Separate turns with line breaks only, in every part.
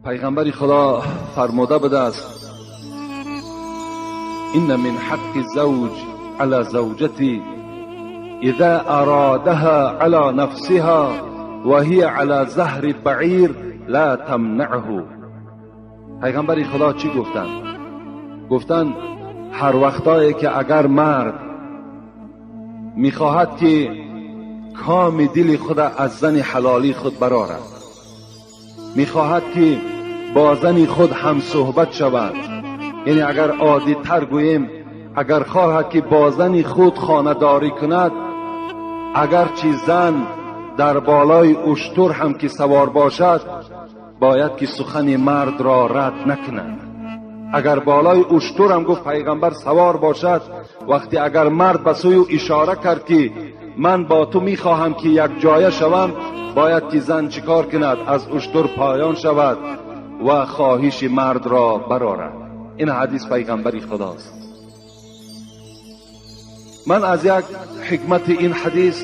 پیغمبر خدا فرموده بوده است این من حق الزوج على زوجتی اذا ارادها على نفسها وهي على ظهر بعیر لا تمنعه. پیغمبر خدا چی گفتند؟ گفتند هر وقتایی که اگر مرد میخواهد که کام دل خود از زن حلالی خود برآرد، میخواهد که با زن خود هم صحبت شود، یعنی اگر عادی تر گوییم اگر خواهد که با زن خود خانه‌داری کند، اگرچه زن در بالای اشتر هم که سوار باشد باید که سخن مرد را رد نکند. اگر بالای اشتر هم گفت پیغمبر سوار باشد، وقتی اگر مرد به سوی اشاره کرد که من با تو میخواهم که یک جایه شوم، باید که زن چیکار کند؟ از اشتر پایان شود و خواهش مرد را برآورد. این حدیث پیغمبر خداست. من از یک حکمت این حدیث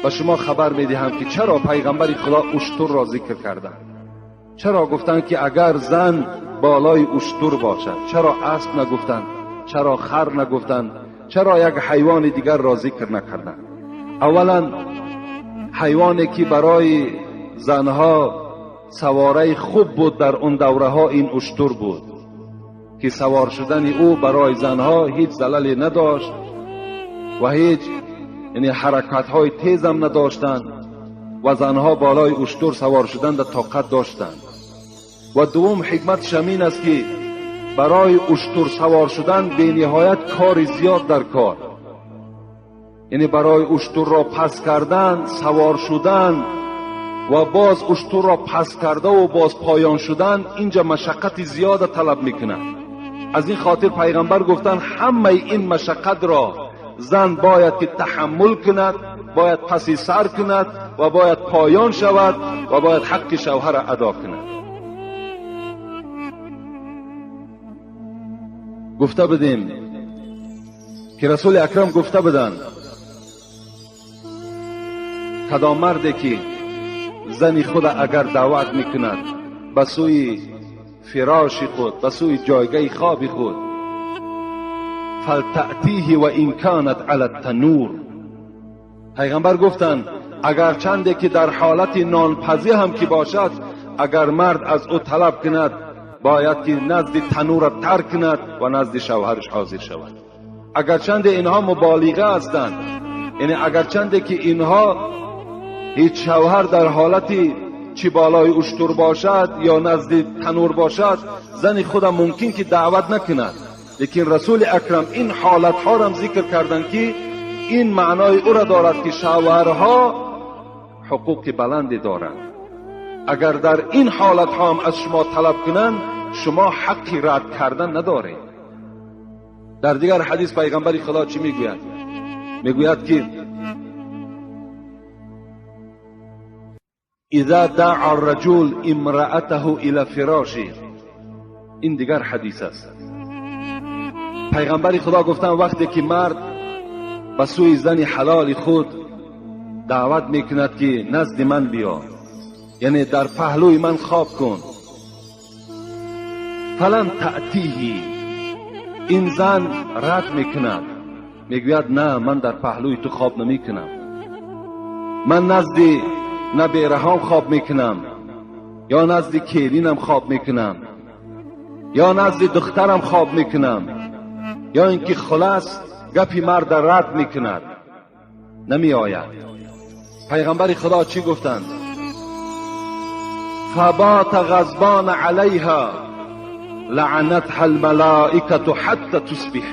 به شما خبر میدهم که چرا پیغمبر خدا اشتر را ذکر کردند. چرا گفتند که اگر زن بالای اشتر باشد؟ چرا اسب نگفتند؟ چرا خر نگفتند؟ چرا یک حیوان دیگر را ذکر نکردند؟ اولا حیوانی که برای زنها سواره خوب بود در اون دوره ها این اشتر بود که سوار شدن او برای زنها هیچ ضللی نداشت و هیچ یعنی حرکت های تیز هم نداشتند و زنها بالای اشتر سوار شدن در طاقت داشتند. و دوم حکمت شمین است که برای اشتر سوار شدن به نهایت کار زیاد در کار، یعنی برای اشتر را پس کردن، سوار شدن و باز اشتر را پس کرده و باز پایان شدن، اینجا مشقت زیاد طلب میکنه. از این خاطر پیغمبر گفتن همه این مشقت را زن باید که تحمل کند، باید پسی سر کند و باید پایان شود و باید حق شوهر را ادا کند. گفته بدیم که رسول اکرم گفته بدن کدام مردی که زن خود اگر دعوت میکند به سوی فراش خود، به سوی جایگاه خواب خود، فلتأتیه و این کانت علی التنور. پیغمبر گفتند اگر چنده که در حالت نانپزی هم که باشد، اگر مرد از او طلب کند باید که نزد تنور ترک کند و نزد شوهرش حاضر شود. اگر چنده اینها مبالغه هستند، یعنی اگر چنده که اینها هیچ شوهر در حالتی چی بالای اشتر باشد یا نزد تنور باشد، زن خودم ممکن که دعوت نکند، لیکن رسول اکرم این حالت ها را ذکر کردند که این معنای او را دارد که شوهرها حقوق بلندی دارند. اگر در این حالت ها هم از شما طلب کنند، شما حقی رد کردن ندارید. در دیگر حدیث پیغمبر خدا چی میگوید؟ میگوید که اذا دعا الرجل امرأته الى فراشه. این دیگر حدیث است. پیغمبر خدا گفتن وقتی که مرد به سوی زن حلال خود دعوت میکند که نزد من بیا، یعنی در پهلوی من خواب کن، فلن تأتیه، این زن رد میکند، میگوید نه من در پهلوی تو خواب نمیکنم، من نزد نبیرهام خواب میکنم، یا نزد کیرینم خواب میکنم، یا نزد دخترم خواب میکنم، یا اینکه خلاص گپی مرد رد میکند، نمی آید. پیغمبر خدا چی گفتند؟ فبات غضبان علیها لعنتها الملائکه حتی تصبح.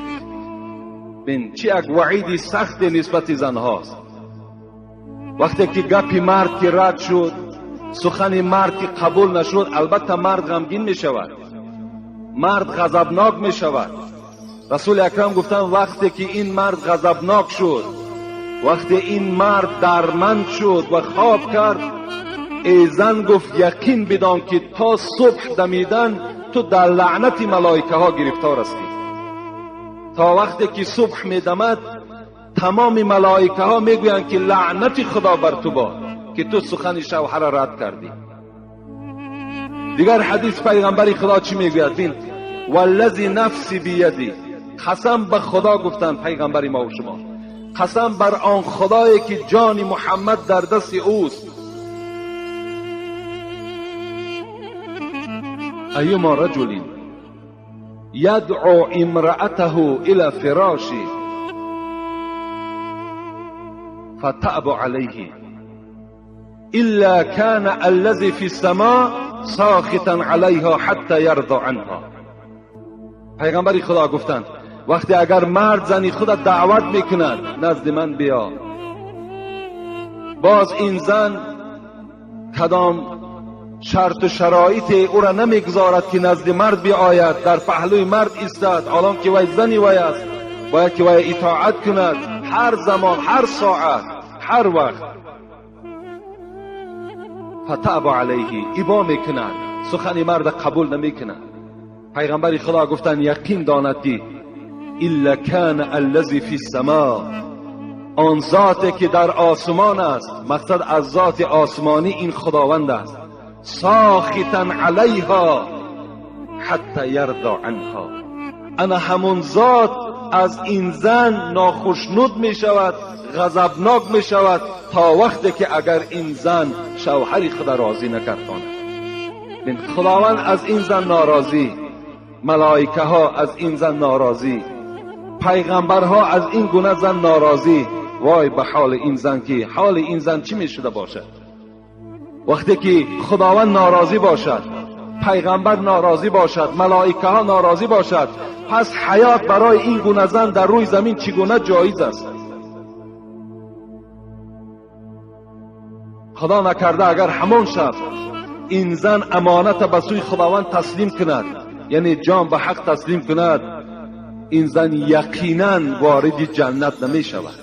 بین چی یک وعیدی سخت نسبت زن هاست. وقتی که گپی مرد که رد شد، سخن مرد که قبول نشد، البته مرد غمگین می شود، مرد غضبناک می شود. رسول اکرم گفتن وقتی که این مرد غضبناک شد، وقتی این مرد درمند شد و خواب کرد، ای زن گفت یقین بدان که تا صبح دمیدن تو در لعنت ملائکه ها گرفتار هستی. تا وقتی که صبح می دمد تمام ملائکه ها می گویند که لعنت خدا بر تو باد که تو سخن شوهر رد کردی. دیگر حدیث پیغمبری خدا چی میگوید؟ بین والذی نفسی بیدی، قسم به خدا گفتن پیغمبری ما و شما، قسم بر آن خدایی که جان محمد در دست اوست، ایما رجل یدعو امرأته الى فراشی فتأب علیه الا كان الذي في السماء ساخطا عليها حتى يرضى عنها. پیغمبری خدا گفتند وقتی اگر مرد زنی خود دعوت میکند نزد من بیا، باز این زن کدام شرط و شرایط او را نمیگذارد که نزد مرد بیاید، در پهلوی مرد ایستد، حالان که وی زنی وی است، باید که وی اطاعت کند هر زمان، هر ساعت، هر وقت. فتأب علیه، ابا میکند، سخن مرد قبول نمیکند. پیغمبر خدا گفتن یقین داند که الا کان الذی فی السماء، آن ذاتی که در آسمان است، مقصد از ذات آسمانی این خداوند است، ساخطا علیها حتی یرضى عنها، انا همون ذات از این زن ناخشنود می شود، غضبناک می شود تا وقتی که اگر این زن شوهری خود راضی نکرداند. خداوند از این زن ناراضی، ملائکه ها از این زن ناراضی، پیغمبرها از این گونه زن ناراضی. وای به حال این زن، که حال این زن چی می شده باشد وقتی که خداوند ناراضی باشد، پیغمبر ناراضی باشد، ملائکه ها ناراضی باشد، پس حیات برای این گونه زن در روی زمین چگونه جایز است؟ خدا نکرده اگر همون شب این زن امانت به سوی خداوند تسلیم کند، یعنی جان به حق تسلیم کند، این زن یقینا وارد جنت نمی شود.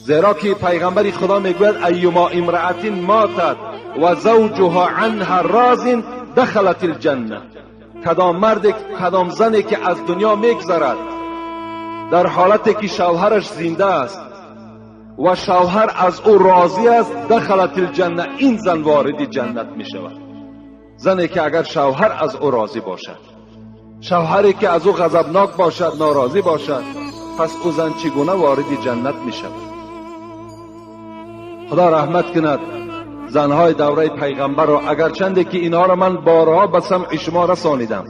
زیرا که پیغمبر خدا میگوید ایما امرأة ماتت و زوجها عنها راض دخلت الجنه، کدام مرد، کدام زنی که از دنیا میگذرد در حالتی که شوهرش زنده است و شوهر از او راضی است، دخلت الجنه، این زن وارد جنت می شود. زنی که اگر شوهر از او راضی باشد، شوهری که از او غضبناک باشد، ناراضی باشد، پس او زن چگونه وارد جنت می شود؟ خدا رحمت کند زنهای دوره پیغمبر را، اگرچنده که اینها را من بارها به سمع شما رسانیدم،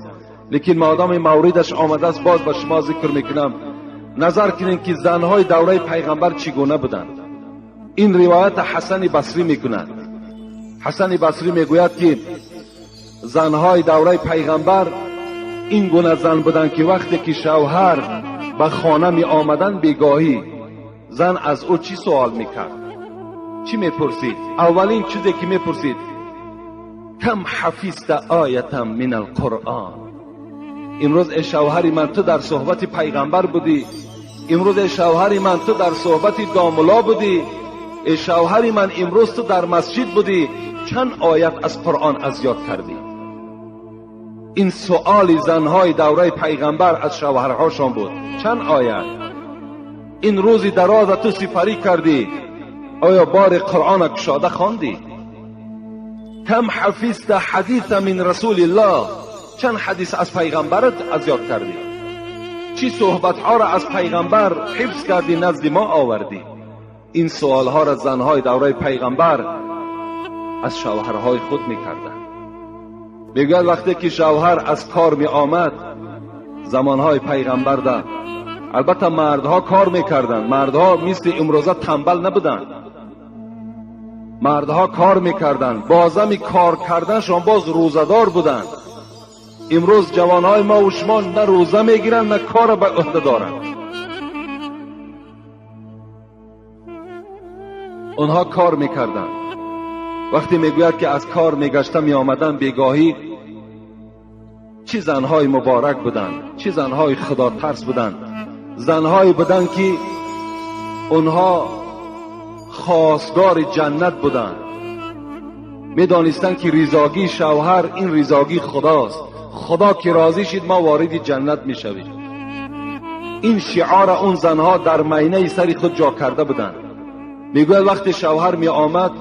لیکن مادام موردش آمده است باز به شما ذکر میکنم. نظر کنید که زنهای دوره پیغمبر چگونه بودند. این روایت حسن بصری میکند. حسن بصری میگوید که زنهای دوره پیغمبر این گونه زن بودند که وقتی که شوهر به خانه می آمدن بیگاهی، زن از او چی سوال میکرد؟ چی میپرسید؟ اولین چیزی که میپرسید کم حفظت آیتا من القرآن، امروز ای شوهری من تو در صحبت پیغمبر بودی، امروز ای شوهری من تو در صحبت داملا بودی، ای شوهری من امروز تو در مسجد بودی، چند آیت از قرآن از یاد کردی؟ این سؤال زنهای دوره پیغمبر از شوهرهاشان بود. چند آیت؟ این روزی دراز تو سپری کردی، آیا بار قرآن کشاده خواندی؟ کم حفظت حدیث من رسول الله، چند حدیث از پیغمبرت از یاد کردی؟ چی صحبت ها را از پیغمبر حفظ کردی نزد ما آوردی؟ این سوال ها را زنهای دوره پیغمبر از شوهرهای خود میکردند. میگوید وقتی که شوهر از کار می آمد زمانهای پیغمبر ده، البته مردها کار میکردند، مردها مثل امروزه تنبل نبودند، مردها کار میکردند، بازم کار کردنشان باز روزدار بودند. امروز جوانهای ما و شما نه روزه میگیرند نه کار به عهده دارند. اونها کار میکردند. وقتی میگوید که از کار میگشته میآمدن بیگاهی، چه زنهای مبارک بودند، چه زنهای خدا ترس بودند، زنهایی بودند که اونها خواستگار جنت بودند، میدانستند که رضاگی شوهر این رضاگی خداست، خدا که راضی شد ما وارد جنت میشویم. این شعار اون زنها در مینه سر خود جا کرده بودند. میگوید وقتی شوهر می آمد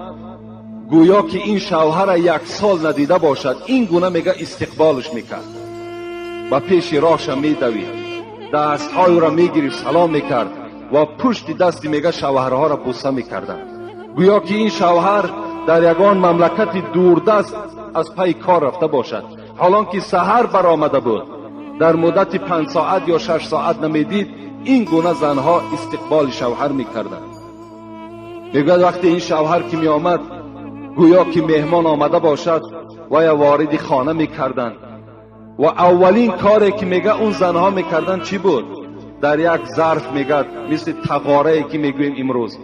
گویا که این شوهر یک سال ندیده باشد، این گونه میگه استقبالش میکرد، و پیش راهش میدوید، دستهای را میگرفت، سلام میکرد و پشت دستی میگه شوهرها را بوسه میکردند. گویا که این شوهر در یگان مملکت دوردست از پی کار رفته باشد. حالان که سحر برآمده بود، در مدت 5 ساعت یا 6 ساعت نمیدید، این گونه زنها استقبال شوهر میکردند. میگه وقتی این شوهر که می آمد، گویا که مهمان آمده باشد و یا وارد خانه میکردند و اولین کاری که میگه اون زنها میکردن چی بود؟ در یک ظرف میگه مثل تغاره که میگویم امروز،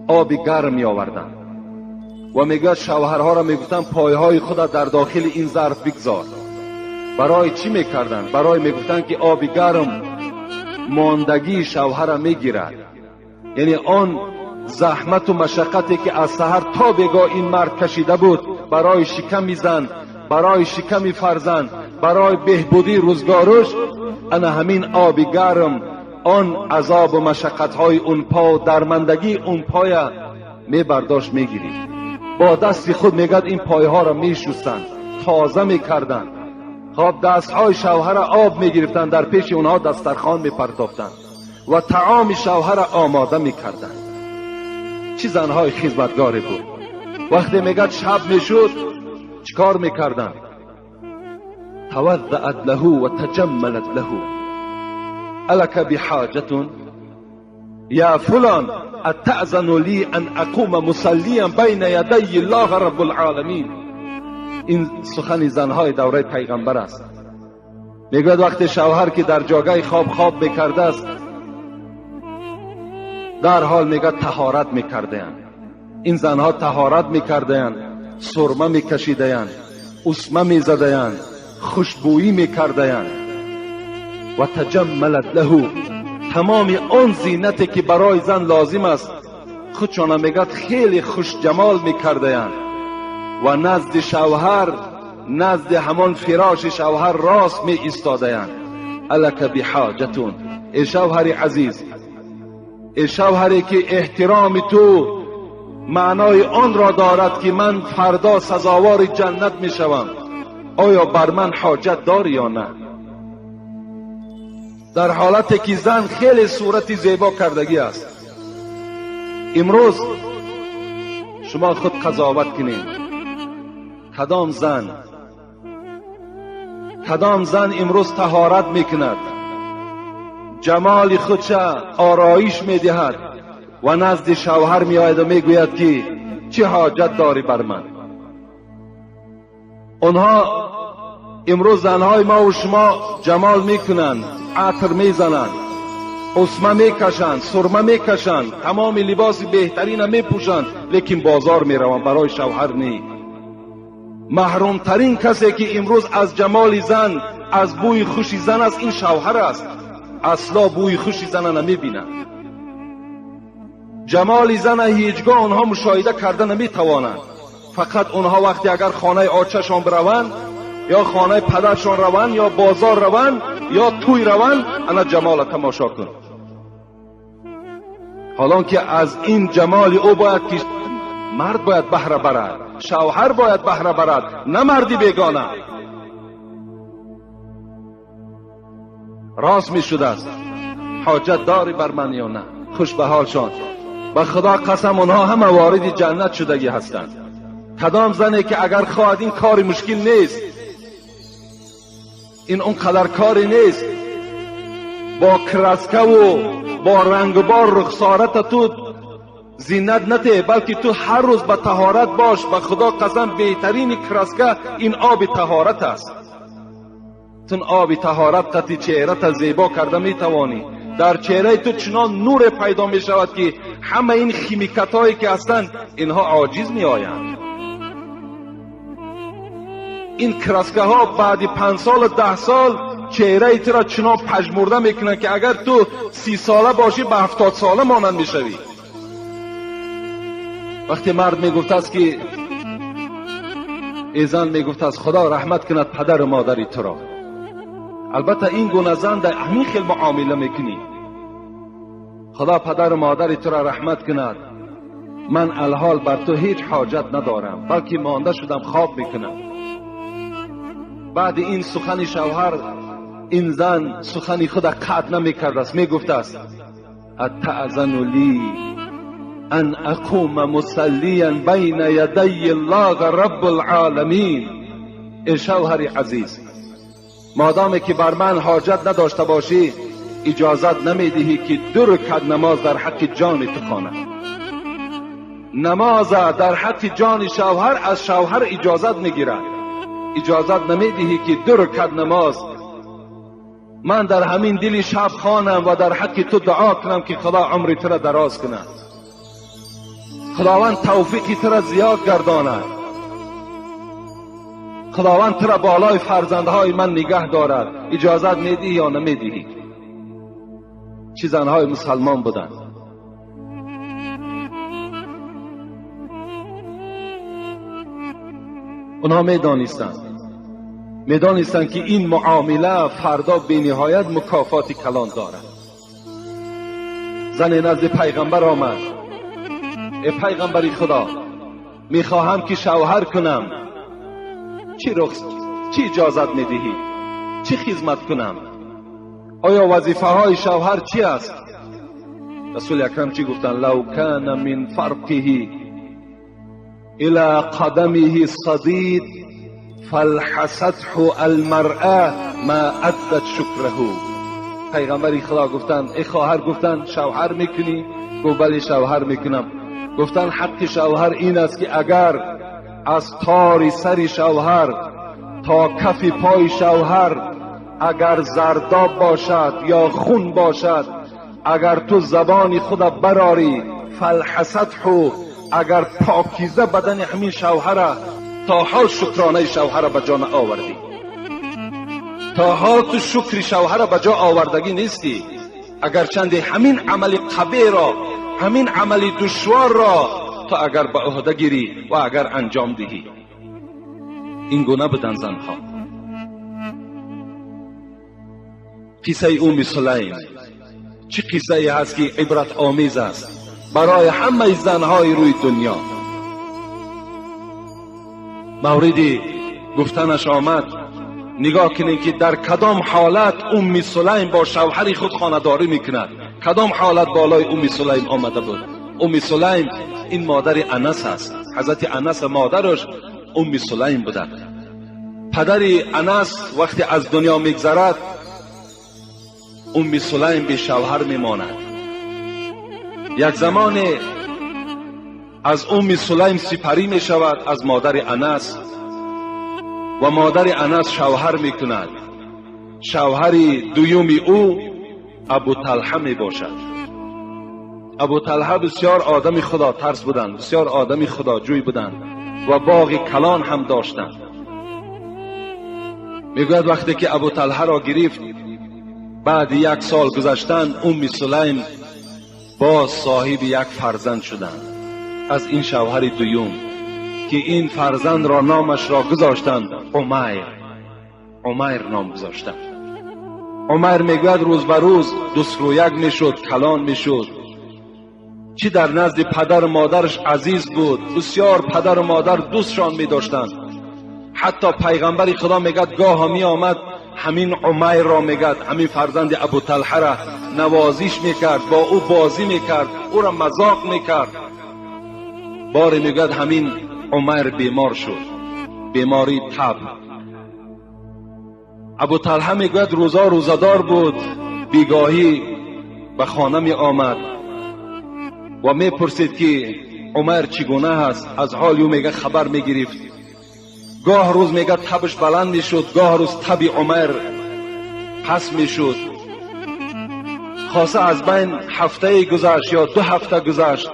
آب گرم می آوردن و میگه شوهرها را میگفتن پایهای خود در داخل این ظرف بگذار. برای چی میکردن؟ برای میگفتن که آب گرم ماندگی شوهر را میگیرد، یعنی آن زحمت و مشقتی که از سحر تا بگاه این مرد کشیده بود برای شکم زن، برای شکم فرزند، برای بهبودی روزگارش، انا همین آب گرم آن عذاب و مشقت‌های اون پا و درماندگی اون پای می برداشت میگیرید. با دست خود میگد این پایها را میشستند، تازه میکردند. خب دستهای شوهر آب میگرفتند، در پیش اونها دسترخوان میپرتافتند و طعام شوهر آماده میکردند. چه زنهای خدمتگاری بود. وقتی میگد شب میشد چیکار میکردند؟ توضأت له و تجملت له. الک بحاجة یا فلان اتأذن لی ان اقوم مصلیا بین یدی الله رب العالمین. این سخن زنهای دوره پیغمبر است. میگوید وقتی شوهر که در جاگه خواب بکرده است، در حال میگه طهارت میکرده‌اند. این زنها طهارت میکرده‌اند، سرمه میکشیده‌اند، اسمه میزده‌اند، خوشبویی میکرده‌اند و تجملت له. تمام آن زینتی که برای زن لازم است خودشان میگه خیلی خوش جمال میکرده‌اند و نزد شوهر، نزد همان فراش شوهر راست می ایستاده‌اند. الک بحاجتون. ای شوهر عزیز، ای شوهری که احترام تو معنای آن را دارد که من فردا سزاوار جنت می شوم، آیا بر من حاجت داری یا نه؟ در حالتی که زن خیلی صورت زیبا کردگی است. امروز شما خود قضاوت کنید، کدام زن امروز طهارت میکند، جمال خودش آرایش میدهد و نزد شوهر میآید و میگوید که چه حاجت داری بر من؟ اونها امروز زنهای ما و شما جمال میکنند، عطر میزنند، اسمه میکشند، سرمه میکشند، تمام لباس بهترین میپوشند، لیکن بازار میروند، برای شوهر نی. محروم ترین کسی که امروز از جمال زن، از بوی خوش زن است، این شوهر است. اصلا بوی خوش زن نمیبینند. جمال زن هیچگاه آنها مشاهده کرده نمیتوانند. فقط آنها وقتی اگر خانه آچه‌شان بروند یا خانه پدرشان روند یا بازار روند یا توی روند، انا جمال تماشا کن. حالان که از این جمال او باید که مرد باید بهره برد، شوهر باید بهره برد، نه مردی بیگانه. راست می شده است. حاجت داری بر من یا نه؟ خوش به حالشان. به خدا قسم اونها همه وارد جنت شدگی هستند. کدام زنی که اگر خواهد این کار مشکل نیست، این اون قدر کاری نیست، با کرسکه و با رنگ و بار رخسارت تو زینت نده، بلکه تو هر روز به طهارت باش. به خدا قسم بهترین کرسکه این آب طهارت است. تون آب طهارت قطعی چهرت زیبا کرده میتوانی. در چهره تو چنان نور پیدا می شود که همه این خیمیکت هایی که هستند اینها عاجز می آیند. این کرسکه ها بعد 5 سال 10 سال چهره تو را چنان پژمرده میکنن که اگر تو 30 ساله باشی به 70 ساله مانند میشوی. وقتی مرد میگفت است که ای زن میگفت است خدا رحمت کند پدر و مادری تو را. البته این گونه زن در همین خیل معامله میکنی. خدا پدر و مادری تو را رحمت کند. من الحال بر تو هیچ حاجت ندارم، بلکه مانده شدم خواب میکنم. بعد این سخن شوهر، این زن سخنی خود قطع نمیکرد است، میگفت است اتأذن لی ان اقوم مصلیا بین یدی الله رب العالمین. ای شوهر عزیز، مادامی که بر من حاجت نداشته باشی، اجازت نمیدهی که 2 رکعت نماز در حق جان تو خوانم. نماز در حق جان شوهر از شوهر اجازت میگیرد. اجازت نمیدهی که 2 رکعت نماز من در همین دل شب خوانم و در حق تو دعا کنم که خدا عمر تو را دراز کند، خداوند توفیق تو را زیاد گرداند، خداوند تو را بالای فرزندهای من نگه دارد. اجازت میدهی یا نمیدهی؟ چه زنهای مسلمان بودند. اونها میدانستند که این معامله فردا به نهایت مکافات کلان دارد. زن نزد پیغمبر آمد، ای پیغمبری خدا، میخواهم که شوهر کنم، چی اجازت میدهی؟ چی خدمت کنم؟ آیا وظیفه های شوهر چی است؟ رسول اکرم چی گفتن؟ لو کان من فرقه الى قدمه صدید فالحسته المرأة ما عدت شکره. پیغمبری خدا گفتن، ای خواهر، گفتن شوهر میکنی؟ گفت بله شوهر میکنم. گفتن حق شوهر این است که اگر از تار سر شوهر تا کف پای شوهر اگر زرداب باشد یا خون باشد، اگر تو زبان خود براری، فالحسته، اگر پاکیزه بدن همین شوهر، تا حال شکرانه شوهر به جا آوردی، تا حال تو شکر شوهر به جا آوردگی نیستی. اگر چند همین عمل قبیح را، همین عمل دشوار را تو اگر به عهده گیری و اگر انجام دهی. این گونه بودن زنها. قصه ام سلیم چه قصه ای هست که عبرت آمیز است برای همه زنهای روی دنیا. موردی گفتنش آمد، نگاه کنید که در کدام حالت ام سلیم با شوهر خود خانه‌داری میکند، کدام حالت بالای ام سلیم آمده بود. ام سلیم این مادر انس است. حضرت انس مادرش ام سلیم بوده. پدر انس وقتی از دنیا میگذرد، ام سلیم به شوهر میماند. یک زمان از ام سلیم سپری می شود از مادر انس و مادر انس شوهر می کند. شوهر دویوم او ابو طلحه می باشد. ابو طلحه بسیار آدم خدا ترس بودند، بسیار آدم خدا جوی بودند و باغ کلان هم داشتند. می گوید وقتی که ابو طلحه را گرفت، بعد 1 سال گذشتن، ام سلیم باز صاحب یک فرزند شدند از این شوهر دویم که این فرزند را نامش را گذاشتند عمیر. عمیر نام گذاشتند. عمیر میگوید روز به روز دسترویک میشد، کلان میشد. چی در نزد پدر و مادرش عزیز بود، بسیار پدر و مادر دوستشان میداشتند. حتی پیغمبر خدا میگد گاه می آمد همین عمیر را میگد، همین فرزند ابو طلحه را نوازش میکرد، با او بازی میکرد، او را مذاق میکرد. باری میگد همین عمیر بیمار شد، بیماری تب. ابو طلحه میگوید روزا روزدار بود، بیگاهی به خانه می آمد و میپرسید که عمیر چگونه هست، از حال او میگه خبر میگرفت. گاه روز میگه تبش بلند میشد، گاه روز تب عمیر پس میشد. خاصه از بین هفته گذشت یا 2 هفته گذشت،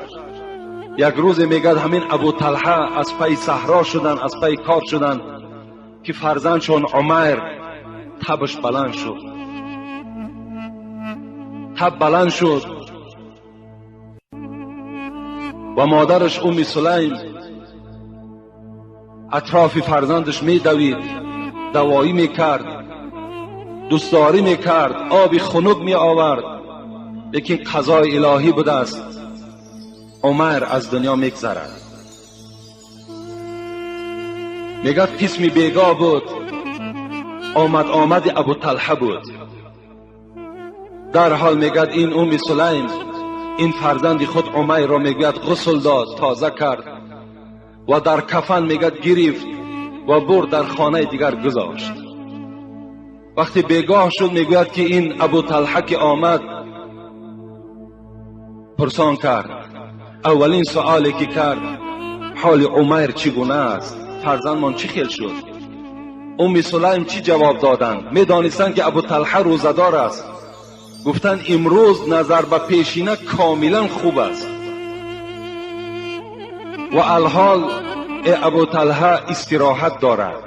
یک روز میگه همین ابو طلحه از پی صحرا شدن، از پی کار شدن که فرزندشون عمیر تبش بلند شد. تب بلند شد و مادرش ام سلیم اطراف فرزندش میدوید، دوایی میکرد، دوستداری میکرد، آب خنک می آورد. لیکن قضای الهی بوده است. عمر از دنیا میگذرد. میگد قسمی بیگاه بود، آمد ابو طلحه بود. در حال میگد این سلیم این فرزند خود عمر را میگد غسل داد، تازه کرد و در کفن میگد گرفت و برد در خانه دیگر گذاشت. وقتی بیگاه شد میگوید که این ابو طلحه که آمد پرسان کرد. اولین سوالی که کرد حال عمر چگونه است؟ فرزندمان چی خیل شد؟ سلیم چی جواب دادند؟ میدانستند که ابو طلحه روزدار است. گفتند امروز نظر به پیشینه کاملا خوب است و الحال ابو طلحه استراحت دارد.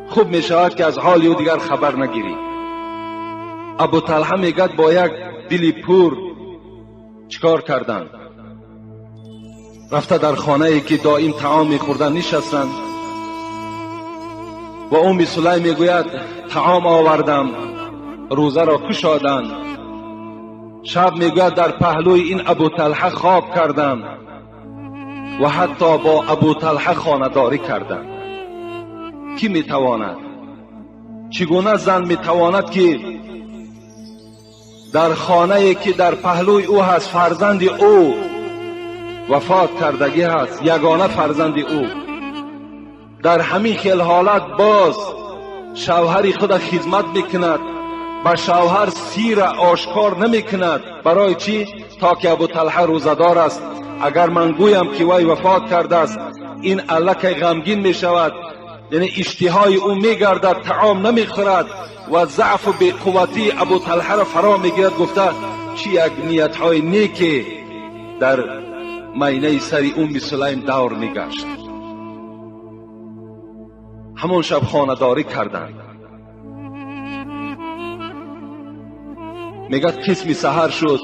خوب می شود که از حال او دیگر خبر نگیری. ابو طلحه میگد با یک دلی پر چیکار کردند؟ رفته در خانه ای که دائم طعام میخوردن نشستند و سلیم میگوید طعام آوردم، روزه را کشادند. شب میگوید در پهلوی این ابو طلحه خواب کردم و حتی با ابو طلحه خانه‌داری کردم. کی میتواند؟ چگونه زن میتواند که در خانه ای که در پهلوی او هست فرزند او وفات کردگی هست، یگانه فرزند او، در همین خیل حالت باز شوهر خود خدمت میکند، با شوهر سیر آشکار نمیکند. برای چی؟ تا که ابو طلحه روزدار است. اگر من گویم که وی وفات کرده است این الک غمگین میشود، یعنی اشتهای او میگردد، طعام نمیخورد و ضعف و بی‌قوتی ابو طلحه را فرا میگیرد. گفته چی یک نیت های نیکی در مینه سری سلیم دور میگشت. همون شب خانه‌داری کردند. میگد قسمی سحر شد.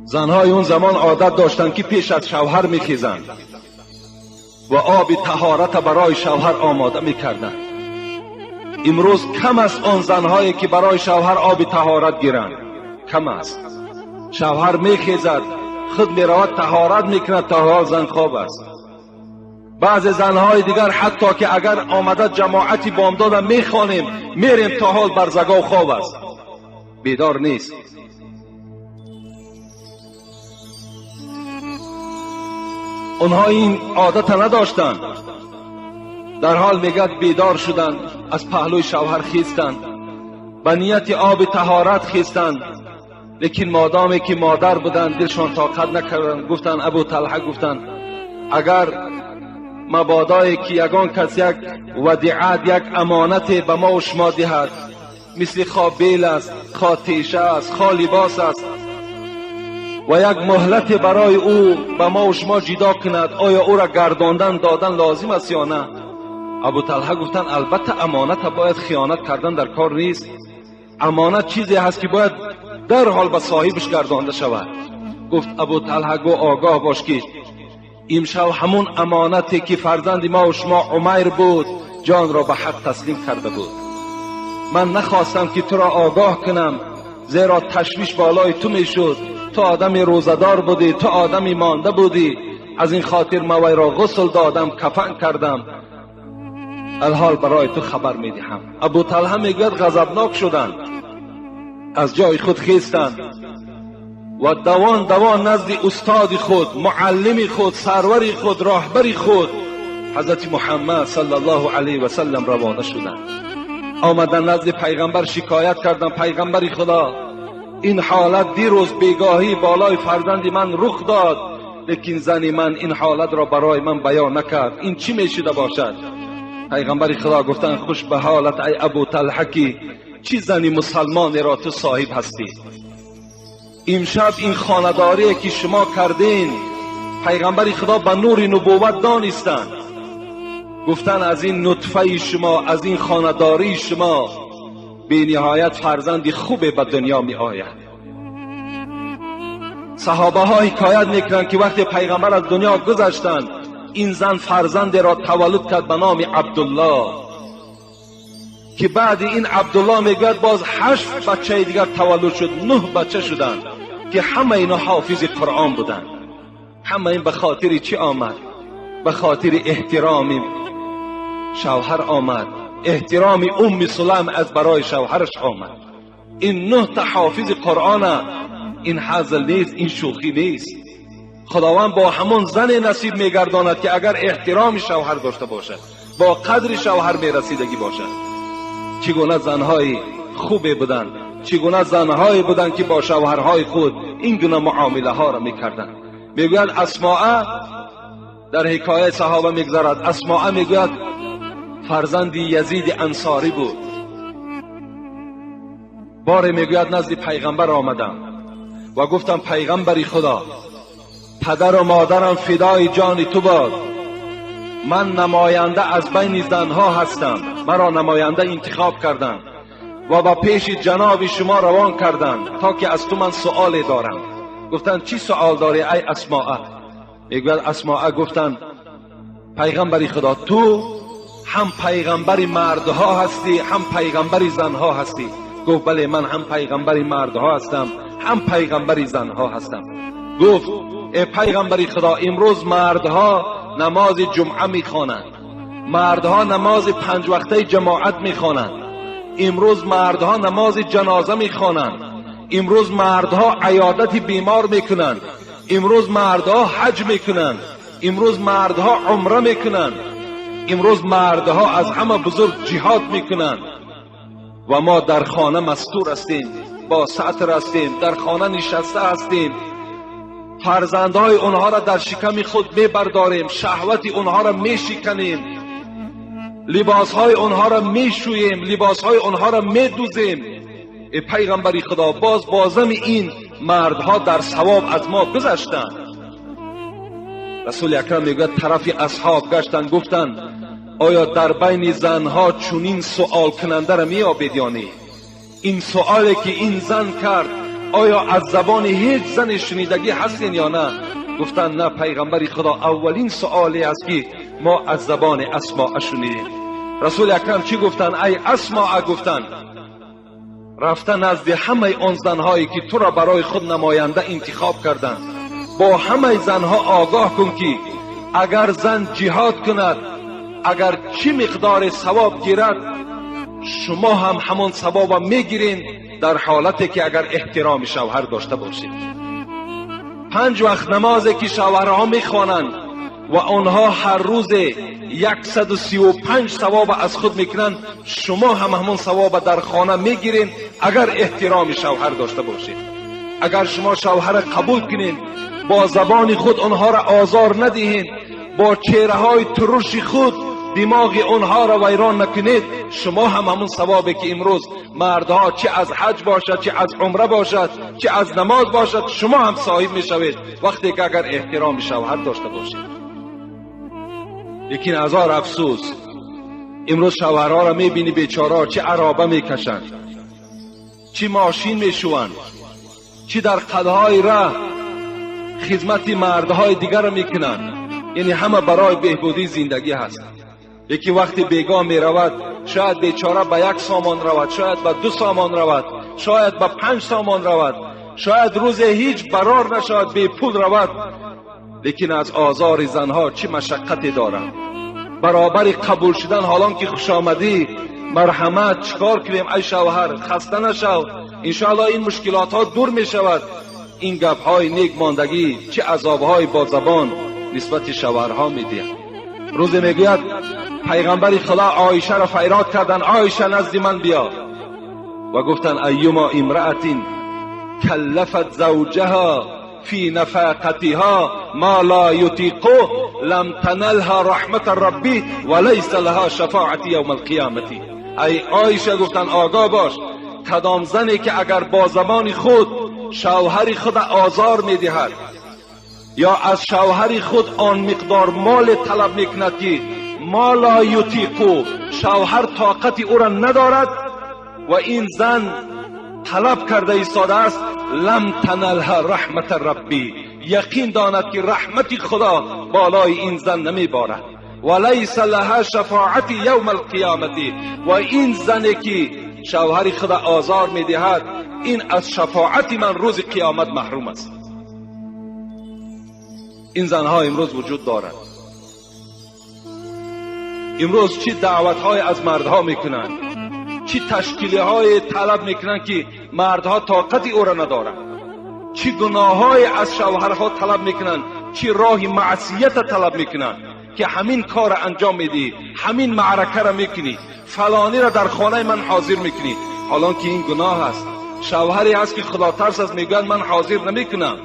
زنهای اون زمان عادت داشتند که پیش از شوهر میخیزند و آب طهارت برای شوهر آماده میکردند. امروز کم است آن زنهایی که برای شوهر آب طهارت گیرند، کم است. شوهر میخیزد خود میرود طهارت میکند تا حال زن خواب است. بعض زنهای دیگر حتی که اگر آمده جماعتی بامداد میخوانیم میریم تا حال برزگاه خواب است، بیدار نیست. اونها این عادت نداشتند. در حال میگد بیدار شدند، از پهلوی شوهر خیستند، به نیت آب طهارت خیستند. لیکن مادامی که مادر بودند دلشان طاقت نکردند. گفتند ابو طلحه گفتند اگر مبادایی که یگان کس یک ودیعت، یک امانت به ما و شما دهد، مثل خواه بیل است، خواه تیشه است، خواه لباس است و یک مهلت برای او به ما و شما جدا کند، آیا او را گرداندن دادن لازم است یا نه؟ ابو طلحه گفتند البته امانت باید خیانت کردن در کار نیست. امانت چیزی هست که باید در حال به صاحبش گردانده شود. گفت ابو طلحه گو آگاه باش که امشب همون امانتی که فرزند ما و شما عمر بود جان را به حق تسلیم کرده بود. من نخواستم که تو را آگاه کنم، زیرا تشویش بالای تو می شد. تو آدمی روزدار بودی، تو آدمی مانده بودی، از این خاطر ما وی را غسل دادم، کفن کردم. الحال برای تو خبر می دهم. ابو طلحه میگوید غضبناک شدند، از جای خود خیستند و دوان نزد استاد خود، معلم خود، سرور خود، راهبر خود حضرت محمد صلی الله علیه و سلم روانه شدند. آمدن نزد پیغمبر شکایت کردند پیغمبر خدا این حالت دیروز بیگاهی بالای فرزند من رخ داد، لیکن زن من این حالت را برای من بیان نکرد، این چی میشده باشد؟ پیغمبر خدا گفتند خوش به حالت ای ابو طلحه که چی زنی مسلمان را تو صاحب هستی. امشب این خانه‌داری که شما کردین پیغمبر خدا به نور نبوت دانستند. گفتن از این نطفه شما، از این خانه‌داری شما بی نهایت فرزند خوب به دنیا می آید. صحابه ها حکایت میکنند که وقتی پیغمبر از دنیا گذشتند این زن فرزند را تولد کرد به نام عبدالله، که بعد این عبدالله میگوید باز 8 بچه دیگر تولد شد، 9 بچه شدند. که همه اینا حافظ قرآن بودن. همه این به خاطر چی آمد؟ به خاطر احترام شوهر آمد، احترام ام سلم از برای شوهرش آمد. این 9 تا حافظ قرآن، این حزل نیست، این شوخی نیست. خداوند با همون زن نصیب میگرداند که اگر احترام شوهر داشته باشد، با قدر شوهر میرسیدگی باشد. چگونه زنهای خوبی بودند، چگونه زنهایی بودند که با شوهرهای خود این گونه معامله ها را میکردند. میگوید اسماء در حکایت صحابه میگذارد، اسماء میگوید فرزند یزید انصاری بود. بار میگوید نزد پیغمبر آمدم و گفتم پیغمبری خدا، پدر و مادرم فدای جان تو باد، من نماینده از بین زنها هستم، مرا نماینده انتخاب کردند و با پیش جناب شما روان کردند تا که از تو من سؤال دارم. گفتند چی سؤال داری ای اسماء؟ میگوید اسماء گفتند پیغمبری خدا، تو هم پیغمبری مردها هستی هم پیغمبری زنها هستی. گفت بله من هم پیغمبری مردها هستم هم پیغمبری زنها هستم. گفت ای پیغمبری خدا، امروز مردها نماز جمعه میخوانند، مردها نماز 5 وقته جماعت میخوانند، امروز مردها نماز جنازه میخوانند، امروز مردها عیادت بیمار میکنند، امروز مردها حج میکنند، امروز مردها عمره میکنند، امروز مردها از همه بزرگ جهاد میکنند و ما در خانه مستور هستیم، با ستر هستیم، در خانه نشسته هستیم، فرزندهای اونها را در شکم خود میبرداریم، شهوت اونها را میشکنیم، لباسهای اونها را میشوییم، لباسهای اونها را میدوزیم. ای پیغمبری خدا، بازم این مردها در ثواب از ما گذشتند. رسول اکرم میگوید طرف اصحاب گشتند، گفتند آیا در بین زنها چنین سؤال کننده را میابید یا نه؟ این سؤالی که این زن کرد آیا از زبان هیچ زن شنیدگی هستین یا نه؟ گفتند نه پیغمبری خدا، اولین سؤالی است که ما از زبان اسماء شنیدیم. رسول اکرم چی گفتند ای اسماء؟ گفتند رفتن نزد همه آن زنهایی که تو را برای خود نماینده انتخاب کردند، با همه زنها آگاه کن که اگر زن جهاد کند، اگر چی مقدار ثواب گیرد، شما هم همون ثواب میگیرین در حالتی که اگر احترام شوهر داشته باشید. 5 وقت نمازی که شوهرها میخوانند و آنها هر روز 135 ثواب از خود میکنند، شما هم همون ثواب در خانه میگیرین اگر احترام شوهر داشته باشید. اگر شما شوهر قبول کنین، با زبان خود آنها را آزار ندهین، با چهره های ترش خود دماغ اونها را ویران نکنید، شما هم همون ثوابی که امروز مردها چه از حج باشد، چه از عمره باشد، چه از نماز باشد، شما هم صاحب میشوید وقتی که اگر احترام شوهر داشته باشید. لیکن هزار افسوس امروز شوهرها را میبینی بیچاره چه عرابه میکشند، چه ماشین میشوند، چه در قدهای راه خدمت مردهای دیگر را میکنند. یعنی همه برای بهبودی زندگی هست. یکی وقتی بیگاه می رود، شاید بیچاره به 1 سامان رود، شاید به 2 سامان رود، شاید به 5 سامان رود، شاید روز هیچ برار نشود، بی پول رود. لیکن از آزار زنها چه مشقتی دارند. برابر قبول شدن حالان که خوش آمدی، مرحمت، چکار کنیم ای شوهر، خسته نشو، انشاءالله این مشکلات ها دور می شود. این گپ های نیک ماندگی چه عذاب های با زبان نسبت شوهرها می دهند. روز میگوید پیغمبر خدا عایشه را فریاد کردن، عایشه نزد من بیا، و گفتن ایما امرأة کلفت زوجها فی نفقتها ما لا یطیقه لم تنلها رحمت ربی وليس لها شفاعت یوم القیامت. ای عایشه گفتن آگاه باش، کدام زنی که اگر با زبان خود شوهر خود آزار میدهد یا از شوهر خود آن مقدار مال طلب میکند که ما لا یطیقو، شوهر طاقت او را ندارد و این زن طلب کرده ایستاده است، لم تنلها رحمت ربی، یقین داند که رحمت خدا بالای این زن نمیبارد، و لیس لها شفاعت یوم القیامت، و این زنی که شوهر خدا آزار میدهد این از شفاعت من روز قیامت محروم است. این زنها امروز وجود دارند. امروز چی دعوت‌های از مردها میکنند، چی تشکیل‌های طلب میکنند که مردها طاقت او را ندارند، چی گناه‌های از شوهرها طلب میکنند، چی راه معصیت طلب میکنند که همین کار انجام میدی، همین معرکه را میکنی، فلانی را در خانه من حاضر میکنی، حالان که این گناه است. شوهری هست که خدا ترس است، میگوید من حاضر نمیکنم،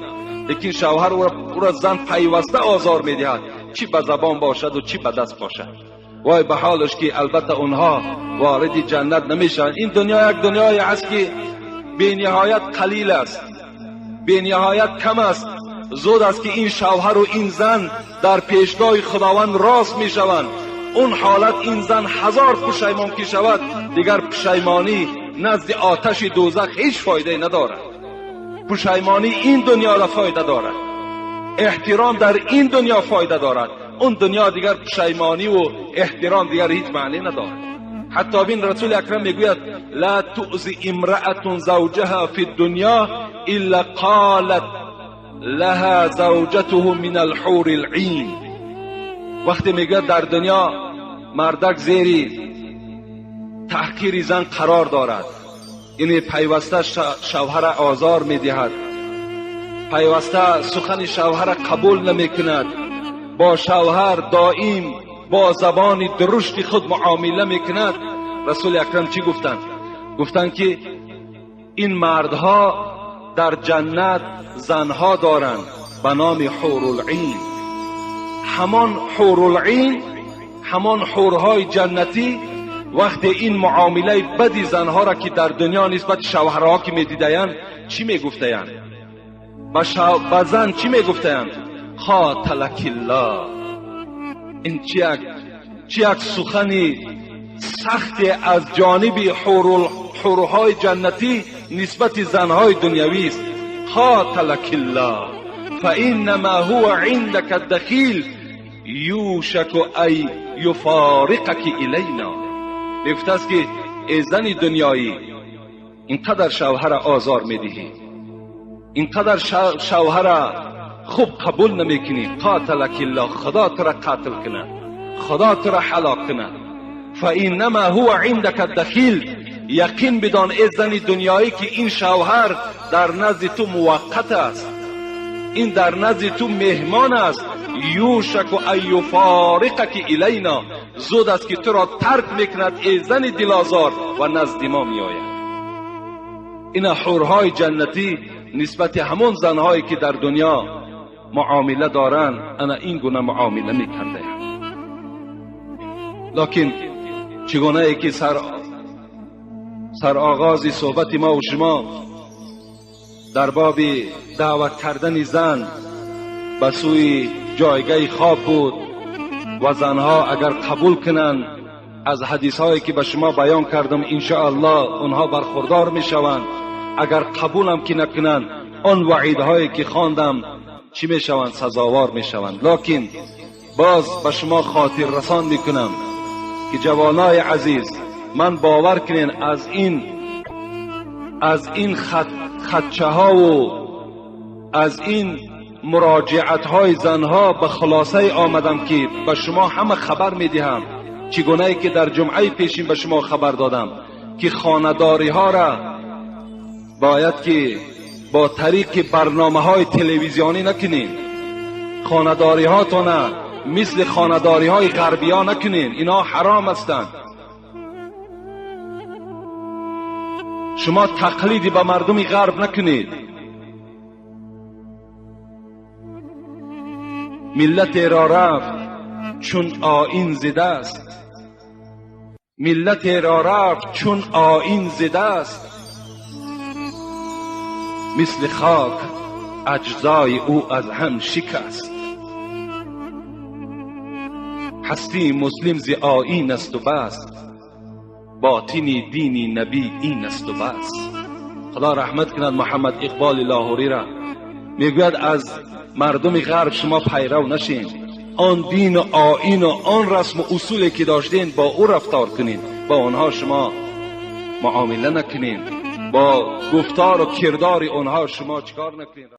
لیکن شوهر او را زن پیوسته آزار میدهد، چی به زبان باشد و چی به دست باشد. وای به حالش که البته اونها وارد جنت نمیشن. این دنیا یک دنیایی است که بی نهایت قلیل است، بی نهایت کم است. زود است که این شوهر و این زن در پیشگاه خداوند راست میشوند. اون حالت این زن 1000 پشیمان که شود، دیگر پشیمانی نزد آتش دوزخ هیچ فایده ندارد. پشیمانی این دنیا را فایده دارد، احترام در این دنیا فایده دارد. اون دنیا دیگر پشیمانی و احترام دیگر هیچ معنی ندارد. حتی بین رسول اکرم میگوید لا تؤذی امرأة زوجها فی الدنیا الا قالت لها زوجته من الحور العین. وقتی میگوید در دنیا مردک زیر تحقیر زن قرار دارد، یعنی پیوسته شوهر آزار میدهد، پیوسته سخن شوهر قبول نمیکند، با شوهر دائم با زبان درشت خود معامله میکند. رسول اکرم چی گفتند؟ گفتند که این مردها در جنت زنها دارند به نام حور العین. همان حور العین، همان حورهای جنتی وقتی این معامله بدی زنها را که در دنیا نسبت شوهرها که میدیدند چی میگفتند؟ به زن چی میگفتند؟ قاتلک الله. این چی یک سخنی سختی از جانب حورهای جنتی نسبت زنهای دنیوی است. قاتلک الله فانما هو عندك الدخیل یوشک ای یفارقک الینا. گفته است که ای زن دنیایی، اینقدر شوهر آزار میدهی، اینقدر شوهر خوب قبول نمیکنی، قاتلک الله، خدا تو را قتل کنه، خدا تو را هلاک کنه. فانما هو عندك الدخیل، یقین بدان ای زن دنیایی که این شوهر در نزد تو موقت است، این در نزد تو مهمان است. یوشک ای یفارقک الینا، زود است که تو را ترک میکند ای زن دلازار و نزد ما میآید. این حورهای جنتی نسبت همون زنهایی که در دنیا معامله دارند انا این گونه معامله میکرده. لکن چگونه ای که سر آغاز صحبت ما و شما در باب دعوت کردن زن به سوی جایگاه خواب بود و زنها اگر قبول کنند از حدیث هایی که به شما بیان کردم انشاءالله اونها برخوردار می شوند، اگر قبول هم که نکنند آن وعید هایی که خواندم چی می شوند؟ سزاوار می شوند. لکن باز به شما خاطر رسان می کنم که جوانای عزیز، من باور کنین از این خدچه ها و از این مراجعت های زنها به خلاصه آمدم که به شما همه خبر می دهم، چگونه که در جمعه پیشین به شما خبر دادم که خانه‌داری ها را باید که با طریق برنامه های تلویزیونی نکنین. خانه‌داری هاتون مثل خانه‌داری های غربی ها نکنین، اینا حرام هستند. شما تقلیدی به مردم غرب نکنید. ملت را رفت چون آیین زده است، ملت را رفت چون آیین زده است، مثل خاک اجزای او از هم شکست. هستی مسلم ز آیین است و بس، باطنی دینی نبی این است و بس. خدا رحمت کند محمد اقبال لاهوری را، میگوید از مردم غرب شما پیرو نشین، آن دین و آیین و آن رسم و اصولی که داشتین با او رفتار کنین، با آنها شما معامله نکنین. با گفتار و کردار اونها شما چیکار نکنید؟